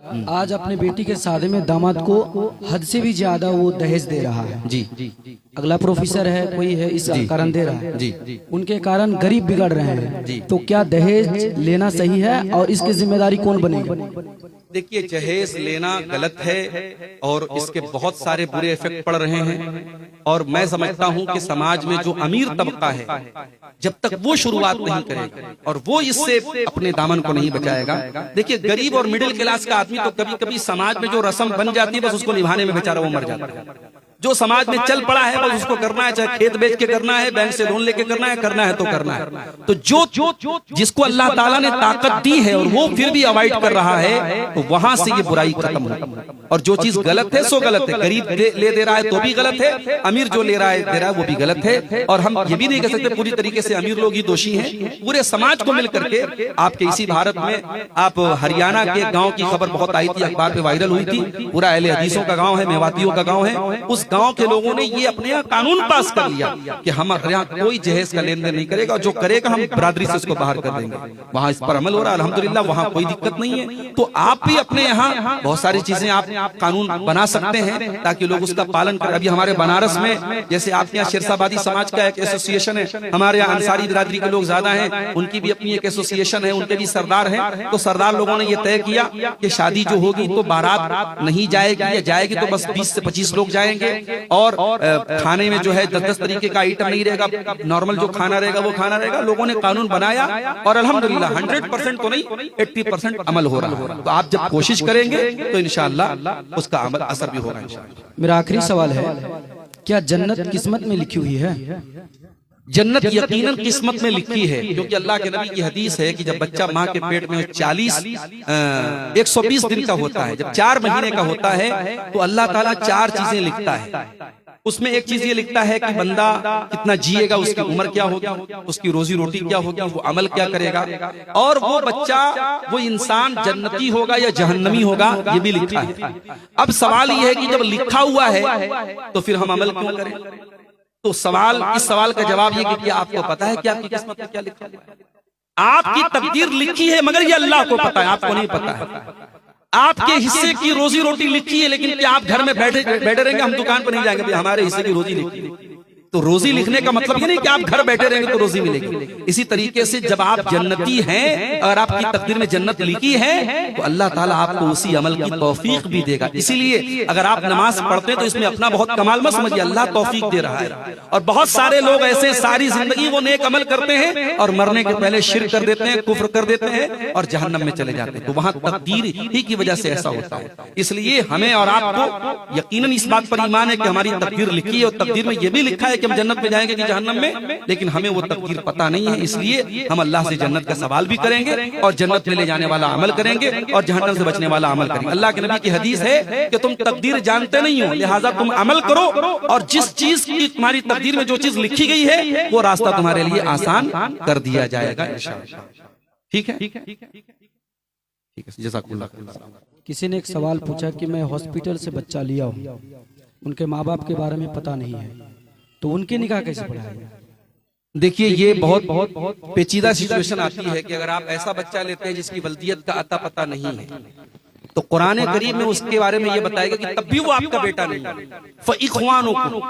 आज अपने बेटी के शादी में दामाद को हद से भी ज्यादा वो दहेज दे रहा है। जी। अगला प्रोफेसर है, कोई है, इस कारण दे रहा है। जी। उनके कारण गरीब बिगड़ रहे हैं। जी। तो क्या दहेज लेना सही है और इसकी जिम्मेदारी कौन बनेगा? देखिए, दहेज लेना गलत है और इसके बहुत सारे बुरे इफेक्ट पड़ रहे हैं। और मैं समझता हूं कि समाज में जो अमीर तबका है, जब तक वो शुरुआत नहीं करेगा और वो इससे अपने दामन को नहीं बचाएगा। देखिए, गरीब और मिडिल क्लास का आदमी तो कभी कभी समाज में जो रस्म बन जाती है बस उसको निभाने में बेचारा वो मर जाता है। जो समाज में चल पड़ा है बस उसको करना है, चाहे खेत बेच के करना है, बैंक से लोन लेके करना है तो करना है। तो जो जिसको अल्लाह ताला ने ताकत दी है और वो फिर भी अवॉइड कर रहा है, तो वहां से ये बुराई खत्म हो। और जो चीज गलत है सो गलत है। गरीब ले दे रहा है तो भी गलत है, अमीर जो ले रहा है दे रहा है वो भी गलत है। और हम ये भी नहीं कह सकते पूरी तरीके से अमीर लोग ही दोषी हैं। पूरे समाज को मिल करके, आपके इसी भारत में आप हरियाणा के गांव की खबर बहुत आई थी, अखबार पे वायरल हुई थी। पूरा अहले हदीसों का गांव है, मेवातियों का गांव है। उस गांव के लोगों ने ये अपने यहाँ कानून पास कर लिया कि हमारे यहाँ कोई जहेज का लेन देन नहीं करेगा, जो करेगा हम बरादरी से उसको बाहर कर देंगे। वहां इस पर अमल हो रहा है, अल्हम्दुलिल्लाह, वहां कोई दिक्कत नहीं है। तो आप भी अपने यहाँ बहुत सारी चीजें आप कानून बना सकते हैं ताकि लोग उसका पालन करें। अभी हमारे बनारस में जैसे आपके यहाँ शेरशाबादी समाज का एक एसोसिएशन है, हमारे यहाँ अंसारी बिरादरी के लोग ज्यादा हैं, उनकी भी अपनी एक एसोसिएशन है, उनके भी सरदार हैं। तो सरदार लोगों ने यह तय किया कि शादी जो होगी तो बारात नहीं जाएगी, या जाएगी तो बस 20 से 25 लोग जाएंगे। और खाने में जो है 10-10 तरीके का आइटम नहीं रहेगा, नॉर्मल जो खाना रहेगा वो खाना रहेगा। लोगों ने कानून बनाया और अल्हम्दुलिल्लाह 100% तो नहीं 80% अमल हो रहा है। तो आप जब कोशिश करेंगे तो इंशाअल्लाह उसका अमल असर भी होगा इंशाअल्लाह। मेरा आखिरी सवाल है, क्या जन्नत किस्मत में लिखी हुई है? जन्नत यकीनन किस्मत में लिखी है, क्योंकि अल्लाह के नबी की हदीस है कि जब बच्चा माँ के पेट में 120 दिन का होता है, जब 4 महीने का होता है, तो अल्लाह ताला 4 चीजें लिखता है। उसमें एक चीज ये लिखता है कि बंदा कितना जिएगा, उसकी उम्र क्या होगी, उसकी रोजी रोटी क्या होगी, वो अमल क्या करेगा, और वो बच्चा, वो इंसान जन्नती होगा या जहन्नमी होगा, ये भी लिखा है। अब सवाल ये है कि जब लिखा हुआ है तो फिर हम अमल क्यों करें? तो इस सवाल का जवाब ये कि क्या आपको पता है कि आपकी किस्मत में क्या लिखा है? आपकी तकदीर लिखी है मगर ये अल्लाह को पता है, आपको नहीं पता है। आपके हिस्से की रोजी रोटी लिखी है, लेकिन क्या आप घर में बैठे रहेंगे? हम दुकान पर नहीं जाएंगे, हमारे हिस्से की रोजी लिखी है। तो रोजी लिखने का मतलब ये नहीं कि आप घर बैठे रहेंगे तो रोजी मिलेगी। इसी तरीके से जब आप जन्नती हैं, अगर आपकी तकदीर में जन्नत लिखी है, तो अल्लाह ताला आपको उसी अमल की तौफीक भी देगा। इसीलिए अगर आप नमाज पढ़ते हैं तो इसमें अपना बहुत कमाल मत समझिए, अल्लाह तौफीक दे रहा है। और बहुत सारे लोग ऐसे सारी जिंदगी वो नेक अमल करते हैं और मरने के पहले शिर्क कर देते हैं, कुफ्र कर देते हैं और जहन्नम में चले जाते हैं। तो वहां तकदीर ही की वजह से ऐसा होता है। इसलिए हमें और आपको यकीनन इस बात पर ईमान है कि हमारी तकदीर लिखी है, और तकदीर में यह भी लिखा है कि हम जन्नत में जाएंगे कि जहन्नम में, लेकिन हमें वो तकदीर पता नहीं है। इसलिए हम अल्लाह से जन्नत का सवाल भी करेंगे और जन्नत में ले जाने वाला अमल करेंगे और जहन्नम से बचने वाला अमल करेंगे। अल्लाह के नबी की हदीस है कि तुम तकदीर जानते नहीं हो, लिहाजा तुम अमल करो, और जिस चीज की तुम्हारी तकदीर में जो चीज लिखी गई है वो रास्ता तुम्हारे लिए आसान कर दिया जाएगा इंशाअल्लाह। ठीक है, ठीक है, जज़ाकुल्लाह। किसी ने एक सवाल पूछा कि मैं हॉस्पिटल से बच्चा लिया हूँ, उनके माँ बाप के बारे में पता नहीं है, तो उनके निकाह कैसे पढ़ाएंगे? देखिए, ये बहुत पेचीदा सिचुएशन आती है कि अगर आप ऐसा बच्चा लेते हैं जिसकी वल्दियत का अता पता नहीं है, तो कुरान करीम में उसके बारे में ये बताएगा कि तब भी वो आपका बेटा नहीं है, फ़इख़्वानुकुम,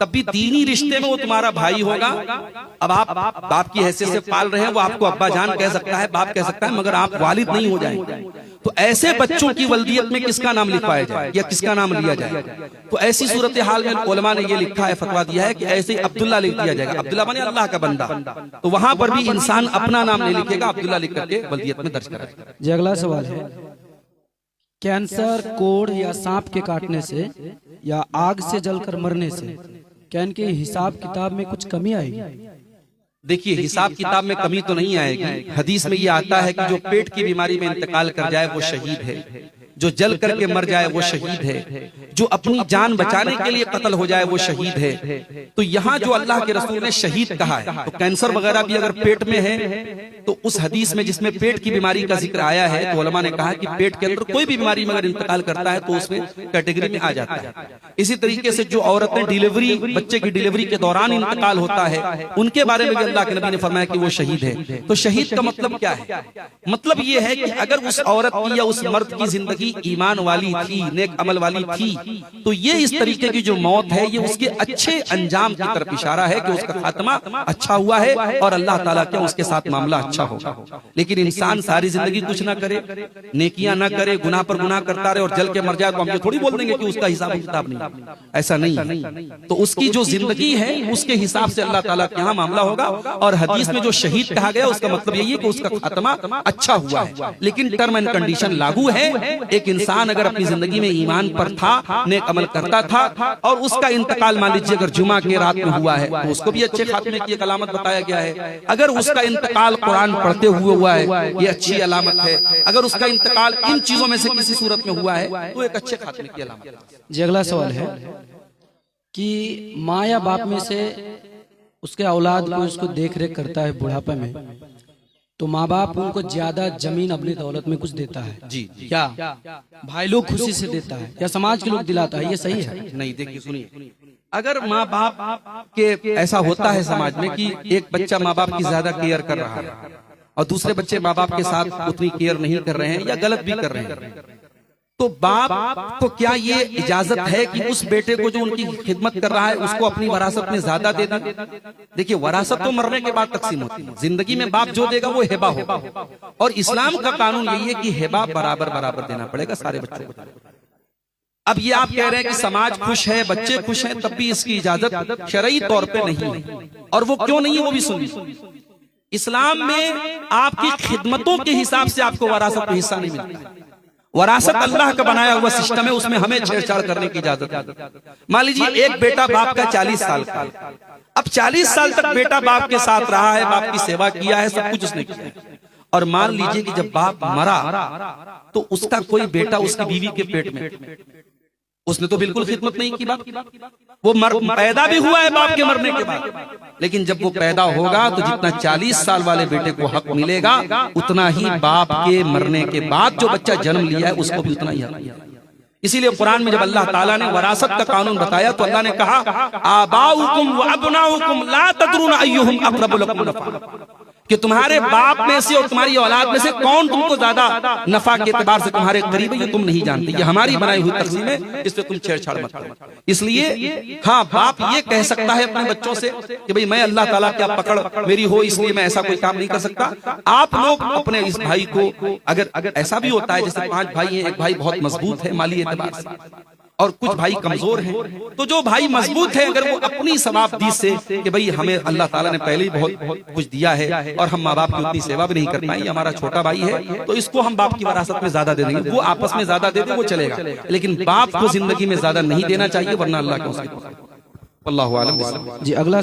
तब भी दीनी रिश्ते में वो तुम्हारा भाई होगा। अब आप बाप की हैसियत से पाल रहे हैं, वो आपको अब्बा जान कह सकता है, बाप कह सकता है, मगर आप वालिद नहीं हो जाएंगे। तो ऐसे बच्चों की वल्दियत में किसका नाम लिखवाया जाए या किसका नाम लिया जाए? तो ऐसी सूरत हाल में उलमा ने ये लिखा है, फतवा दिया है कि ऐसे ही अब्दुल्ला लिख दिया जाएगा। अब्दुल्ला माने अल्लाह का बंदा, तो वहां पर भी इंसान अपना नाम नहीं लिखेगा, अब्दुल्ला लिख करके वल्दियत में दर्ज कराएगा। जी, अगला सवाल है, कैंसर, कोढ़ या सांप के काटने से या आग से जलकर मरने से क्या इनके हिसाब किताब में कुछ कमी आएगी? देखिए, हिसाब किताब में कमी तो नहीं आएगी। हदीस में ये आता है कि जो पेट की बीमारी में इंतकाल कर जाए वो शहीद है, जो जल करके मर जाए वो शहीद है, जो अपनी जान बचाने के लिए कत्ल हो जाए वो शहीद है। तो यहाँ जो अल्लाह के रसूल ने शहीद कहा है, तो कैंसर वगैरह भी अगर पेट में है तो उस हदीस में जिसमें पेट की बीमारी का जिक्र आया है, तो उलमा ने कहा कि पेट के अंदर कोई भी बीमारी में अगर इंतकाल करता है तो उसमें कैटेगरी में आ जाता है। इसी तरीके से जो औरतें डिलीवरी, बच्चे की डिलीवरी के दौरान इंतकाल होता है, उनके बारे में भी अल्लाह के नबी ने फरमाया कि वो शहीद है। तो शहीद का मतलब क्या है? मतलब ये है कि अगर उस औरत की या उस मर्द की जिंदगी ईमान वाली थी, नेक अमल वाली थी, तो ये इस तरीके की जो मौत है ये उसके अच्छे अंजाम की तरफ इशारा है कि उसका खात्मा अच्छा हुआ है और अल्लाह ताला क्या उसके साथ मामला अच्छा होगा। लेकिन इंसान सारी जिंदगी कुछ ना करे, नेकियां ना करे, गुनाह पर गुनाह करता रहे और जल के मर जाए, तो हम ये थोड़ी बोल देंगे कि उसका हिसाब किताब नहीं, ऐसा नहीं है। तो उसकी जो जिंदगी है उसके हिसाब से अल्लाह ताला के यहाँ मामला होगा। और हदीस में जो शहीद कहा गया उसका मतलब यही है कि उसका खात्मा अच्छा हुआ है। लेकिन टर्म एंड कंडीशन लागू है। एक इंसान अगर अपनी जिंदगी में ईमान पर था, नेक अमल करता था और उसका इंतकाल मान लीजिए अगर जुमा के रात में हुआ है तो उसको भी अच्छे खात्मे की एक अलामत बताया गया है। अगर उसका इंतकाल कुरान पढ़ते हुए हुआ है ये अच्छी अलामत है। अगर उसका इंतकाल इन चीजों में से किसी सूरत में हुआ है तो एक अच्छे खात्मे की अलामत है। जी अगला सवाल है कि माँ या बाप में से उसके औलाद को उसको देख रेख करता है बुढ़ापे में, तो माँ बाप उनको ज्यादा जमीन अपनी दौलत में कुछ देता है जी क्या भाई लोग खुशी से देता है या समाज के लोग दिलाता है, ये सही है? नहीं, देखिए सुनिए, अगर माँ बाप के ऐसा होता है समाज में कि एक बच्चा माँ बाप की ज्यादा केयर कर रहा है और दूसरे बच्चे माँ बाप के साथ उतनी केयर नहीं कर रहे हैं या गलत भी कर रहे हैं, तो बाप को क्या ये इजाजत है कि उस बेटे को जो उनकी खिदमत कर रहा है उसको अपनी वरासत में ज्यादा दे दें? देखिए, वरासत तो मरने के बाद तकसीम होती है, जिंदगी में बाप जो देगा वो हिबा होगा। और इस्लाम का कानून यही है कि हिबा बराबर बराबर देना पड़ेगा सारे बच्चों को। अब ये आप कह रहे हैं कि समाज खुश है, बच्चे खुश हैं, तब भी इसकी इजाजत शरई तौर पे नहीं है। और वो क्यों नहीं है वो भी सुनिए। इस्लाम में आपकी खिदमतों के हिसाब से आपको वरासत में हिस्सा नहीं मिलता। वरासत अल्लाह का बनाया हुआ सिस्टम है, उसमें हमें छेड़छाड़ करने की इजाजत है। मान लीजिए एक बेटा बाप का 40 साल का, अब 40 साल तक बेटा बाप के साथ रहा है, बाप की सेवा किया है, सब कुछ उसने किया है। और मान लीजिए कि जब बाप मरा तो उसका कोई बेटा उसकी बीवी के पेट में, उसने तो बिल्कुल खिदमत नहीं की बाप की। वो पैदा भी हुआ है बाप के मरने के बाद, लेकिन जब वो पैदा होगा तो जितना 40 साल वाले बेटे को हक मिलेगा उतना ही बाप के मरने के बाद जो बच्चा जन्म लिया है उसको भी उतना ही हक। इसीलिए कुरान में जब अल्लाह ताला ने वरासत का कानून बताया तो अल्लाह ने कहा आबाउकुम व अबनाउकुम ला तदरुन अय्युहुम अक़रबु लकुम नफ़ा, कि तुम्हारे बाप में से और तुम्हारी औलाद में से कौन तुमको ज्यादा नफा के एतबार से तुम्हारे करीब है ये तुम नहीं जानते। ये हमारी बनाई हुई तकसीम है, इस पे तुम छेड़छाड़ मत करो। इसलिए हाँ, बाप ये कह सकता है अपने बच्चों से कि भाई मैं अल्लाह ताला क्या पकड़ मेरी हो इसलिए मैं ऐसा कोई काम नहीं कर सकता। आप लोग अपने इस भाई को, अगर ऐसा भी होता है जैसे 5 भाई हैं, एक भाई बहुत मजबूत है माली एतबार से और कुछ भाई कमजोर हैं, तो जो भाई मजबूत है अगर वो अपनी सवाबदीद से कि भाई हमें अल्लाह ताला ने पहले ही बहुत कुछ दिया है और हम माँ बाप की उतनी सेवा भी नहीं कर पाए, हमारा छोटा भाई है तो इसको हम बाप की वरासत में ज्यादा दे देंगे, वो आपस में ज्यादा दे दे वो चलेगा, लेकिन बाप को जिंदगी में ज्यादा नहीं देना चाहिए वरना अल्लाह के उसके। अल्लाहु आलम। जी अगला